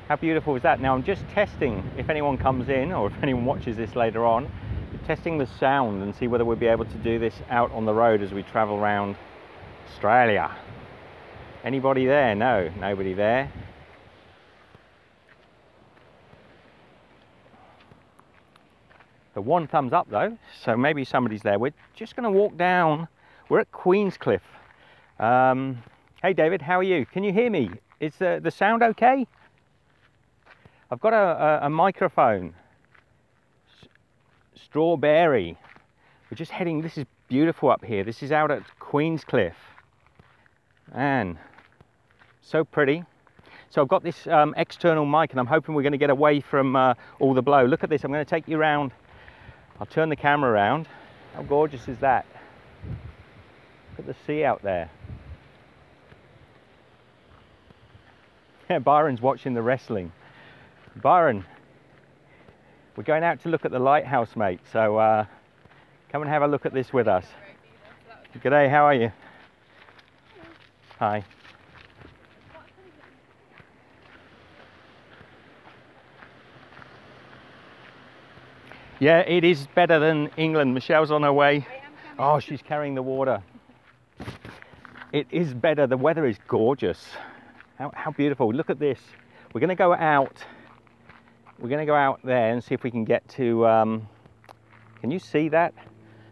How beautiful is that? Now I'm just testing, if anyone comes in or if anyone watches this later on, testing the sound and see whether we'll be able to do this out on the road as we travel around Australia. Anybody there? No, nobody there. The one thumbs up though, so maybe somebody's there. We're just going to walk down. We're at Queenscliff. Hey David, how are you? Can you hear me? Is the sound okay? I've got a microphone. Strawberry. We're just heading, this is beautiful up here. This is out at Queenscliff. Man, so pretty. So I've got this external mic and I'm hoping we're going to get away from all the blow. Look at this, I'm going to take you around. I'll turn the camera around. How gorgeous is that? Look at the sea out there. Yeah, Byron's watching the wrestling. Byron, we're going out to look at the lighthouse, mate, so come and have a look at this with us. G'day, how are you? Hi. Yeah, it is better than England. Michelle's on her way. Oh, she's carrying the water. It is better. The weather is gorgeous. How beautiful. Look at this. We're going to go out. We're going to go out there and see if we can get to... can you see that?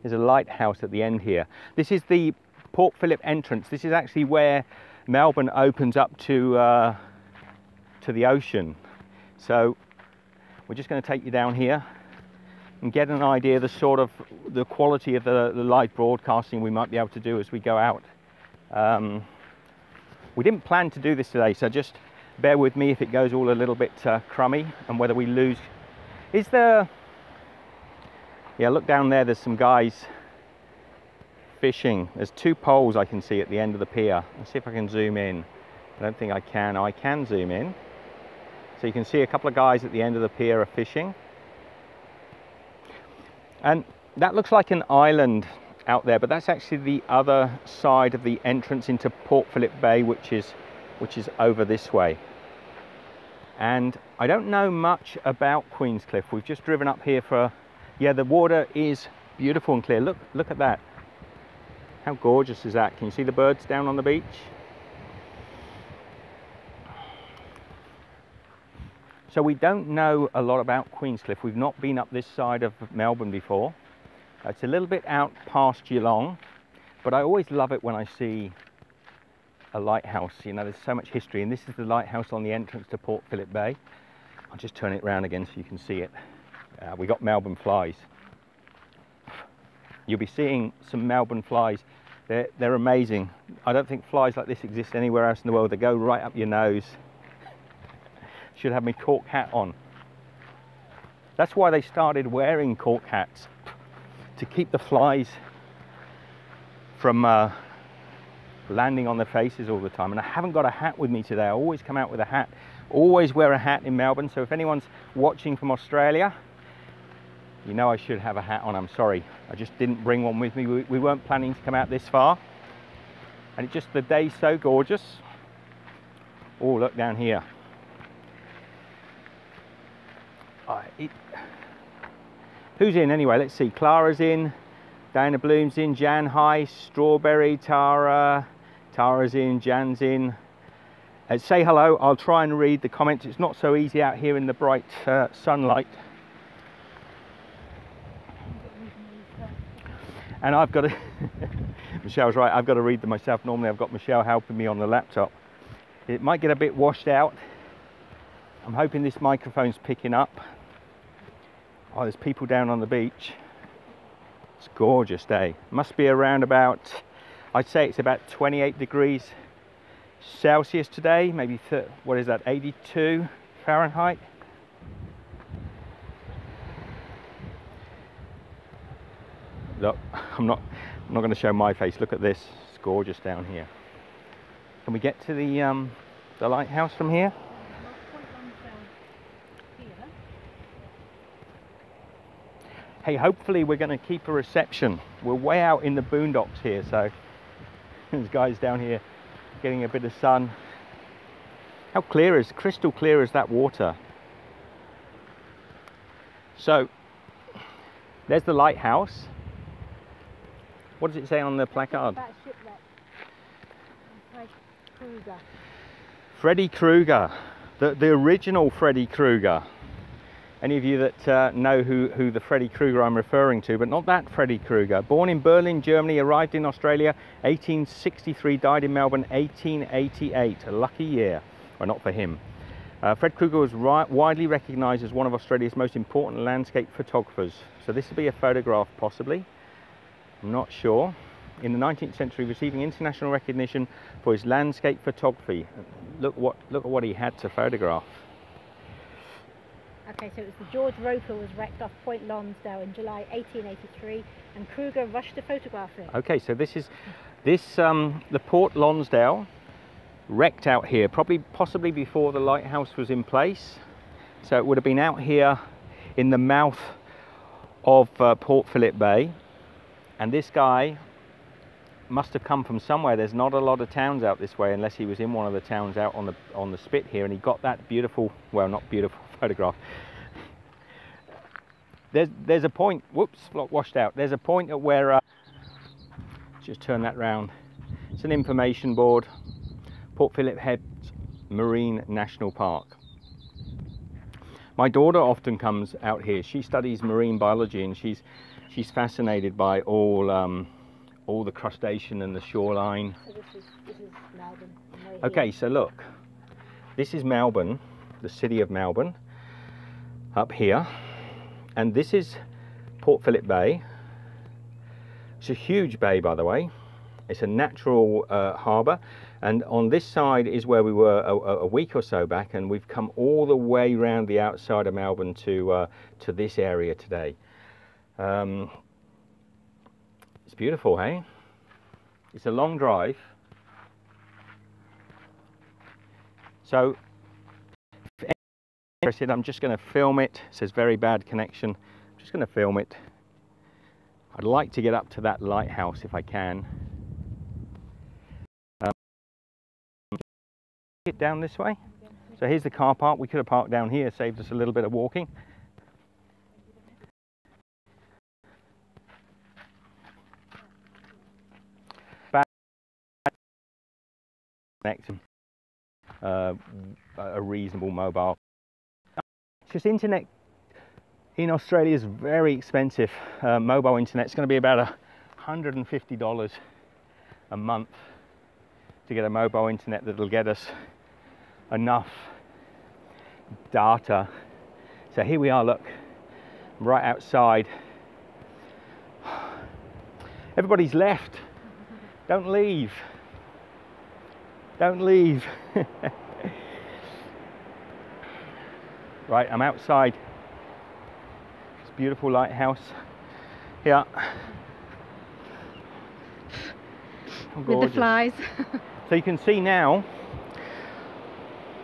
There's a lighthouse at the end here. This is the Port Phillip entrance. This is actually where Melbourne opens up to the ocean. So we're just going to take you down here and get an idea of the quality of the live broadcasting we might be able to do as we go out. We didn't plan to do this today, so just bear with me if it goes all a little bit crummy and whether we lose. Is there... Yeah, look down there, there's some guys fishing. There's two poles I can see at the end of the pier. Let's see if I can zoom in. I don't think I can. Oh, I can zoom in. So you can see a couple of guys at the end of the pier are fishing. And that looks like an island out there, but that's actually the other side of the entrance into Port Phillip Bay, which is over this way. And I don't know much about Queenscliff. We've just driven up here for... Yeah, the water is beautiful and clear. Look at that. How gorgeous is that? Can you see the birds down on the beach? So we don't know a lot about Queenscliff. We've not been up this side of Melbourne before. It's a little bit out past Geelong, but I always love it when I see a lighthouse. You know, there's so much history, and this is the lighthouse on the entrance to Port Phillip Bay. I'll just turn it around again so you can see it. We got Melbourne flies. You'll be seeing some Melbourne flies. They're amazing. I don't think flies like this exist anywhere else in the world. They go right up your nose. Should have my cork hat on. That's why they started wearing cork hats, to keep the flies from landing on their faces all the time. And I haven't got a hat with me today. I always come out with a hat. Always wear a hat in Melbourne. So if anyone's watching from Australia, you know I should have a hat on. I'm sorry, I just didn't bring one with me. We weren't planning to come out this far, and it's just the day's so gorgeous. Oh, look down here. Who's in anyway? Let's see. Clara's in, Diana Bloom's in, Jan, hi, Strawberry, Tara's in, Jan's in. Say hello. I'll try and read the comments. It's not so easy out here in the bright sunlight. And I've got to, Michelle's right, I've got to read them myself. Normally I've got Michelle helping me on the laptop. It might get a bit washed out. I'm hoping this microphone's picking up. Oh, there's people down on the beach. It's a gorgeous day. Must be around about, I'd say it's about 28 degrees Celsius today. Maybe, what is that, 82 Fahrenheit? Look, I'm not going to show my face. Look at this. It's gorgeous down here. Can we get to the lighthouse from here? Hey, hopefully we're going to keep a reception. We're way out in the boondocks here, so there's guys down here getting a bit of sun. How clear is, crystal clear is that water? So, there's the lighthouse. What does it say on the placard? About shipwreck. Kruger. Freddy Krueger, the original Freddy Krueger. Any of you that know who the Freddy Krueger I'm referring to, but not that Freddy Krueger. Born in Berlin, Germany, arrived in Australia 1863, died in Melbourne 1888. A lucky year, well, not for him. Fred Krueger was widely recognised as one of Australia's most important landscape photographers. So this will be a photograph, possibly. I'm not sure. In the 19th century, receiving international recognition for his landscape photography. Look at what he had to photograph. Okay, so it was the George Roper was wrecked off Point Lonsdale in July 1883, and Kruger rushed to photograph it. Okay, so this is the Port Lonsdale wrecked out here, possibly before the lighthouse was in place. So it would have been out here in the mouth of Port Phillip Bay, and this guy must have come from somewhere. There's not a lot of towns out this way, unless he was in one of the towns out on the spit here, and he got that beautiful, well, not beautiful photograph. There's a point, whoops, washed out. There's a point at where, just turn that round. It's an information board, Port Phillip Heads Marine National Park. My daughter often comes out here. She studies marine biology, and she's fascinated by all the crustacean and the shoreline. So this is Melbourne. Okay, so look, this is Melbourne, the city of Melbourne, up here, and this is Port Phillip Bay. It's a huge bay, by the way. It's a natural harbour, and on this side is where we were a week or so back, and we've come all the way around the outside of Melbourne to this area today. It's beautiful, hey? It's a long drive. So, if anyone's interested, I'm just going to film it. It says very bad connection. I'm just going to film it. I'd like to get up to that lighthouse if I can. Get down this way. So here's the car park. We could have parked down here, saved us a little bit of walking. A reasonable mobile. It's just internet in Australia is very expensive. Mobile internet is going to be about $150 a month to get a mobile internet that'll get us enough data. So here we are, look, right outside. Everybody's left. Don't leave. Don't leave. Right, I'm outside. It's a beautiful lighthouse here. With the flies. So you can see now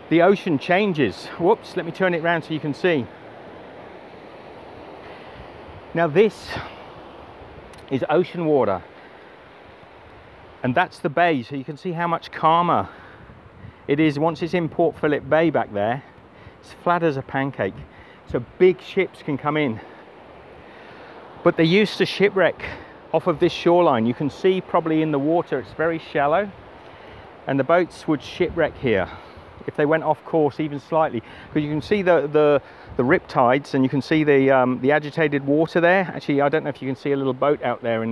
the ocean changes. Whoops, let me turn it around so you can see. Now this is ocean water, and that's the bay, so you can see how much calmer it is once it's in Port Phillip Bay back there. It's flat as a pancake, so big ships can come in. But they used to shipwreck off of this shoreline. You can see probably in the water it's very shallow, and the boats would shipwreck here if they went off course even slightly, because you can see the rip tides, and you can see the agitated water there. Actually, I don't know if you can see a little boat out there in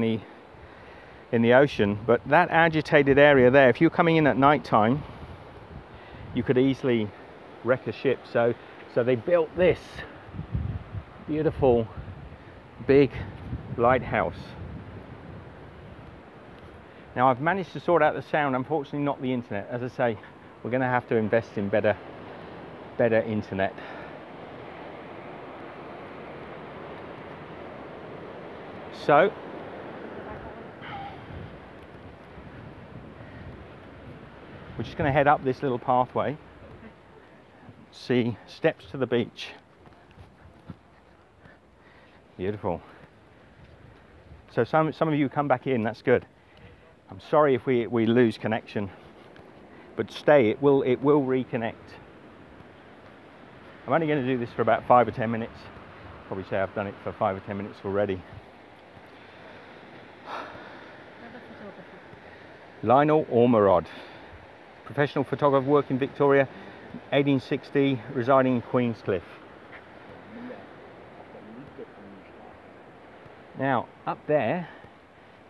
the ocean, but that agitated area there, if you're coming in at night time, you could easily wreck a ship. So they built this beautiful big lighthouse. Now I've managed to sort out the sound, unfortunately not the internet. As I say, we're going to have to invest in better internet. So we're just going to head up this little pathway. See, steps to the beach. Beautiful. So some of you come back in, that's good. I'm sorry if we lose connection. but stay, it will reconnect. I'm only going to do this for about 5 or 10 minutes. Probably say I've done it for 5 or 10 minutes already. Lionel Ormerod, professional photographer, worked in Victoria, 1860, residing in Queenscliff. Now, up there,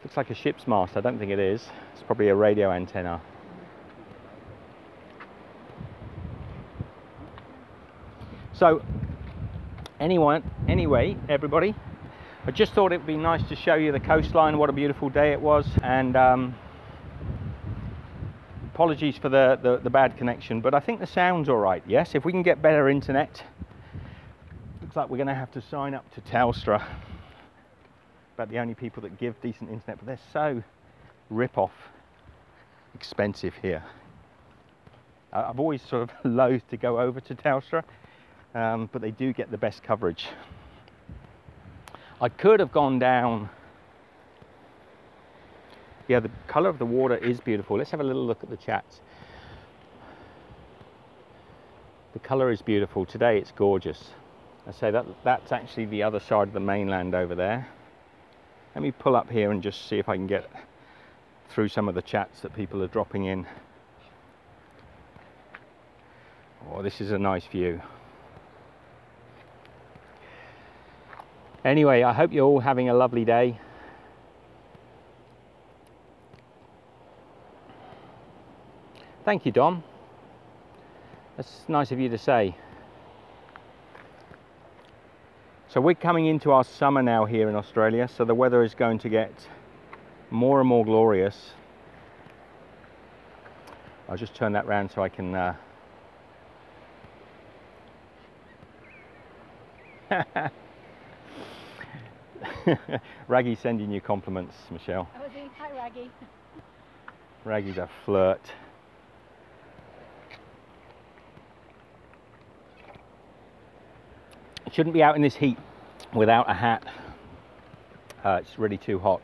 looks like a ship's mast. I don't think it is. It's probably a radio antenna. So, anyway, everybody, I just thought it'd be nice to show you the coastline, what a beautiful day it was, and apologies for the bad connection, but I think the sound's all right. Yes, if we can get better internet. Looks like we're going to have to sign up to Telstra. About the only people that give decent internet, but they're so rip-off expensive here. I've always sort of loathed to go over to Telstra, but they do get the best coverage. I could have gone down. Yeah, the colour of the water is beautiful. Let's have a little look at the chats. The colour is beautiful. Today it's gorgeous. I say that's actually the other side of the mainland over there. Let me pull up here and just see if I can get through some of the chats that people are dropping in. Oh, this is a nice view. Anyway, I hope you're all having a lovely day. Thank you, Dom. That's nice of you to say. So we're coming into our summer now here in Australia, so the weather is going to get more and more glorious. I'll just turn that round so I can Raggy's sending you compliments, Michelle. Hi, Raggy. Raggy's a flirt. Shouldn't be out in this heat without a hat. It's really too hot.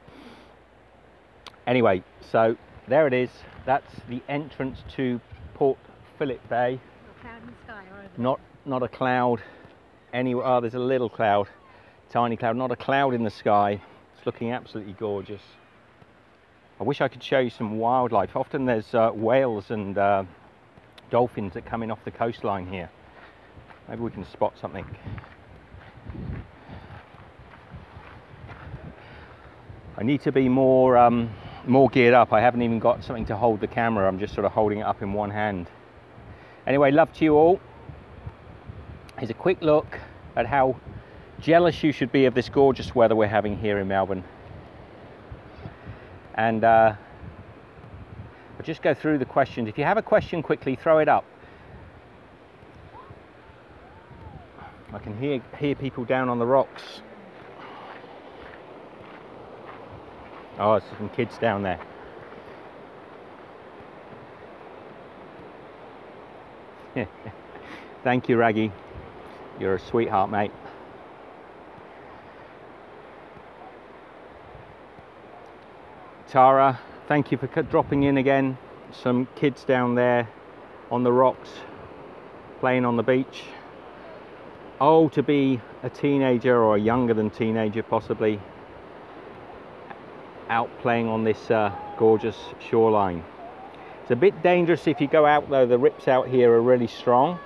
Anyway, so there it is. That's the entrance to Port Phillip Bay. A cloud in the sky, or not a cloud anywhere. Oh, there's a little cloud, tiny cloud. Not a cloud in the sky. It's looking absolutely gorgeous. I wish I could show you some wildlife. Often there's whales and dolphins that come in off the coastline here. Maybe we can spot something. I need to be more geared up. I haven't even got something to hold the camera. I'm just sort of holding it up in one hand. Anyway, love to you all. Here's a quick look at how jealous you should be of this gorgeous weather we're having here in Melbourne. And I'll just go through the questions. If you have a question, quickly throw it up. I can hear people down on the rocks. Oh, there's some kids down there. Thank you, Raggy. You're a sweetheart, mate. Tara, thank you for dropping in again. Some kids down there on the rocks, playing on the beach. Oh, to be a teenager or a younger than teenager possibly, out playing on this gorgeous shoreline. It's a bit dangerous if you go out though. The rips out here are really strong.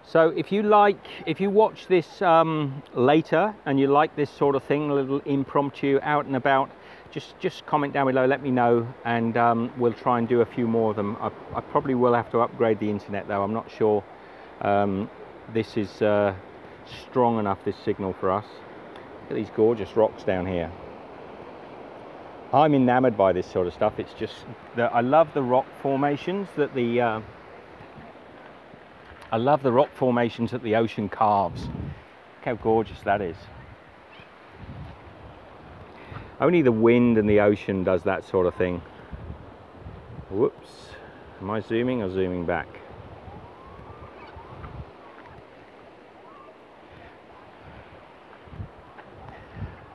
So if you watch this later and you like this sort of thing, a little impromptu out and about, just comment down below, let me know, and we'll try and do a few more of them. I probably will have to upgrade the internet though. I'm not sure this is strong enough, this signal for us. Look at these gorgeous rocks down here. I'm enamored by this sort of stuff. It's just that I love the rock formations that the ocean carves. Look how gorgeous that is. Only the wind and the ocean does that sort of thing. Whoops. Am I zooming or zooming back?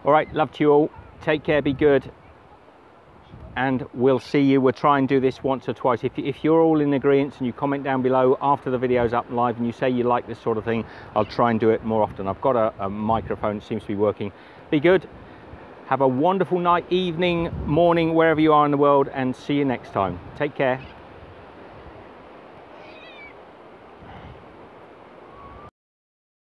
All right, love to you all. Take care, be good. And we'll see you. We'll try and do this once or twice. If you're all in agreement and you comment down below after the video's up live and you say you like this sort of thing, I'll try and do it more often. I've got a microphone, it seems to be working. Be good. Have a wonderful night, evening, morning, wherever you are in the world, and see you next time. Take care.